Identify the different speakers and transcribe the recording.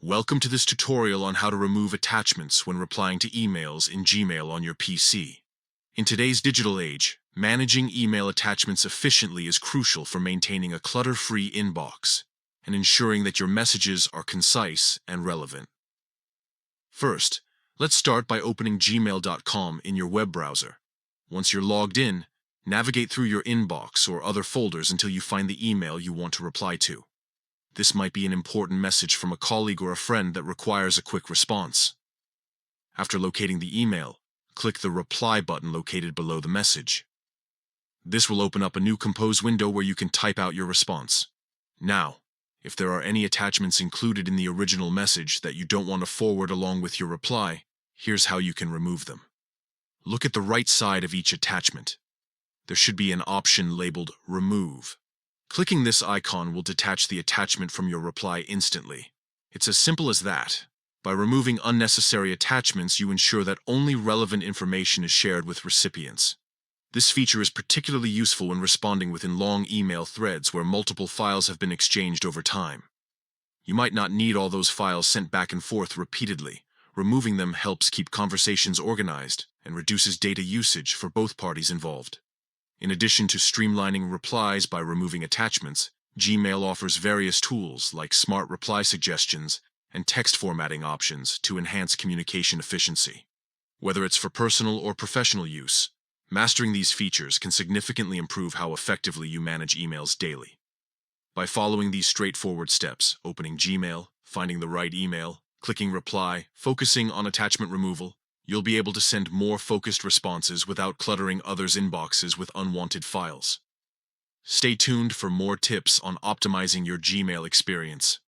Speaker 1: Welcome to this tutorial on how to remove attachments when replying to emails in Gmail on your PC. In today's digital age, managing email attachments efficiently is crucial for maintaining a clutter-free inbox and ensuring that your messages are concise and relevant. First, let's start by opening gmail.com in your web browser. Once you're logged in, navigate through your inbox or other folders until you find the email you want to reply to. This might be an important message from a colleague or a friend that requires a quick response. After locating the email, click the Reply button located below the message. This will open up a new Compose window where you can type out your response. Now, if there are any attachments included in the original message that you don't want to forward along with your reply, here's how you can remove them. Look at the right side of each attachment. There should be an option labeled Remove. Clicking this icon will detach the attachment from your reply instantly. It's as simple as that. By removing unnecessary attachments, you ensure that only relevant information is shared with recipients. This feature is particularly useful when responding within long email threads where multiple files have been exchanged over time. You might not need all those files sent back and forth repeatedly. Removing them helps keep conversations organized and reduces data usage for both parties involved. In addition to streamlining replies by removing attachments, Gmail offers various tools like smart reply suggestions and text formatting options to enhance communication efficiency. Whether it's for personal or professional use, mastering these features can significantly improve how effectively you manage emails daily. By following these straightforward steps, opening Gmail, finding the right email, clicking Reply, focusing on attachment removal, you'll be able to send more focused responses without cluttering others' inboxes with unwanted files. Stay tuned for more tips on optimizing your Gmail experience.